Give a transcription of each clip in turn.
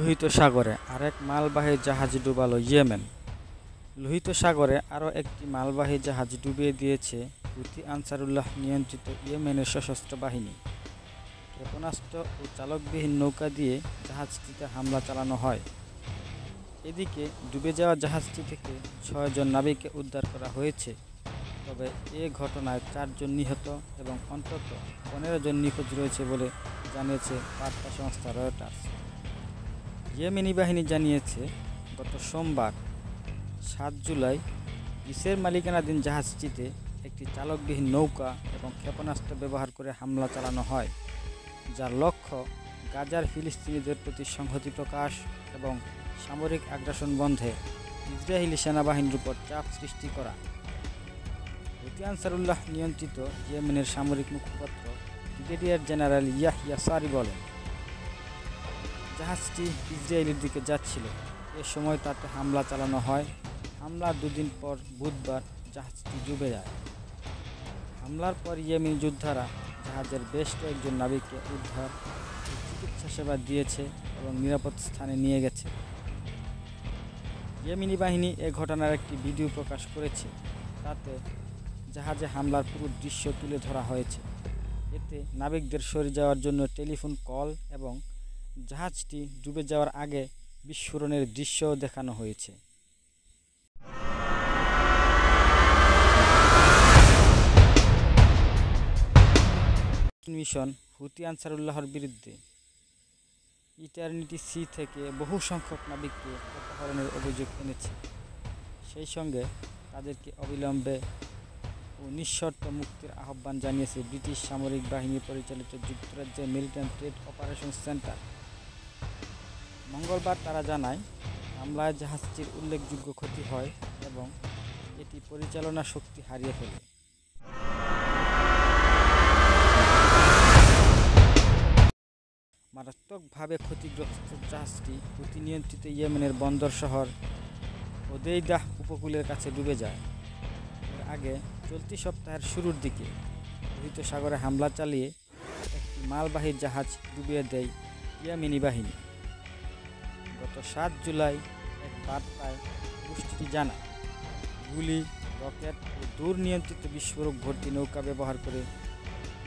লোহিত সাগরে আরেক মালবাহী জাহাজ ডুবালো ইয়েমেন। লোহিত সাগরে আরও একটি মালবাহী জাহাজ ডুবিয়ে দিয়েছে হুথি আনসারুল্লাহ নিয়ন্ত্রিত ইয়েমেনের সশস্ত্র বাহিনী। ক্ষেপণাস্ত্র ও চালকবিহীন নৌকা দিয়ে জাহাজটিতে হামলা চালানো হয়। এদিকে ডুবে যাওয়া জাহাজটি থেকে ৬ জন নাবিককে উদ্ধার করা হয়েছে। তবে এ ঘটনায় ৪ জন নিহত এবং অন্তত ১৫ জন নিখোঁজ রয়েছে বলে জানিয়েছে বার্তা সংস্থা রয়টার্স। ইয়েমেনি বাহিনী জানিয়েছে, গত সোমবার ৭ জুলাই গ্রিসের মালিকানাধীন জাহাজটিতে একটি চালকবিহীন নৌকা এবং ক্ষেপণাস্ত্র ব্যবহার করে হামলা চালানো হয়, যার লক্ষ্য গাজার ফিলিস্তিনিদের প্রতি সংহতি প্রকাশ এবং সামরিক আগ্রাসন বন্ধে ইসরায়েলি সেনাবাহিনীর উপর চাপ সৃষ্টি করা। হুথি আনসারুল্লাহ নিয়ন্ত্রিত ইয়েমেনের সামরিক মুখপাত্র ব্রিগেডিয়ার জেনারেল ইয়াহিয়া সারি বলেন, জাহাজটি ইসরায়েলের দিকে যাচ্ছিল। এ সময় তাতে হামলা চালানো হয়। হামলার 2 দিন পর বুধবার জাহাজটি ডুবে যায়। হামলার পর ইয়েমেনি যোদ্ধারা জাহাজের বেশ কয়েকজন নাবিককে উদ্ধার ও চিকিৎসা সেবা দিয়েছে এবং নিরাপদ স্থানে নিয়ে গেছে। ইয়েমেনি বাহিনী এ ঘটনার একটি ভিডিও প্রকাশ করেছে। তাতে জাহাজে হামলার পুরো দৃশ্য তুলে ধরা হয়েছে। এতে নাবিকদের সরে যাওয়ার জন্য টেলিফোন কল এবং জাহাজটি ডুবে যাওয়ার আগে বিস্ফোরণের দৃশ্যও দেখানো হয়েছে। মিশন হুথি আনসারুল্লাহর বিরুদ্ধে ইটারনিটি সি থেকে বহু সংখ্যক নাবিককে অপহরণের অভিযোগ এনেছে। সেই সঙ্গে তাদেরকে অবিলম্বে ও নিঃশর্ত মুক্তির আহ্বান জানিয়েছে ব্রিটিশ সামরিক বাহিনী পরিচালিত যুক্তরাজ্যের মেরিটাইম ট্রেড অপারেশন সেন্টার। মঙ্গলবার তারা জানায়, হামলায় জাহাজটির উল্লেখযোগ্য ক্ষতি হয় এবং এটি পরিচালনা শক্তি হারিয়ে ফেলে। মারাত্মকভাবে ক্ষতিগ্রস্ত জাহাজটি হুথি নিয়ন্ত্রিত ইয়েমেনের বন্দর শহর হোদেইদাহ উপকূলের কাছে ডুবে যায়। এর আগে চলতি সপ্তাহের শুরুর দিকে লোহিত সাগরে হামলা চালিয়ে একটি মালবাহী জাহাজ ডুবিয়ে দেয় ইয়েমেনি বাহিনী। গত ৭ জুলাই এক বার্তায় গোষ্ঠীটি জানায়, গুলি, রকেট ও দূর নিয়ন্ত্রিত বিস্ফোরক ভর্তি নৌকা ব্যবহার করে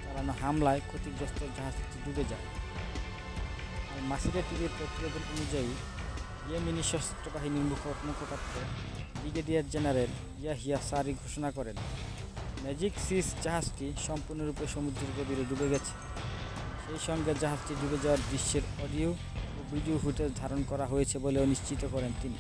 চালানো হামলায় ক্ষতিগ্রস্ত জাহাজটি ডুবে যায়। আর মাসিরা টিভির প্রতিবেদন অনুযায়ী ইয়েমেনি সশস্ত্র বাহিনীর মুখপাত্র ব্রিগেডিয়ার জেনারেল ইয়াহিয়া সারি ঘোষণা করেন, ম্যাজিক সিস জাহাজটি সম্পূর্ণরূপে সমুদ্রের গভীরে ডুবে গেছে। সেই সঙ্গে জাহাজটি ডুবে যাওয়ার দৃশ্যের অডিও ও ভিডিও ফুটেজ ধারণ করা হয়েছে বলেও নিশ্চিত করেন তিনি।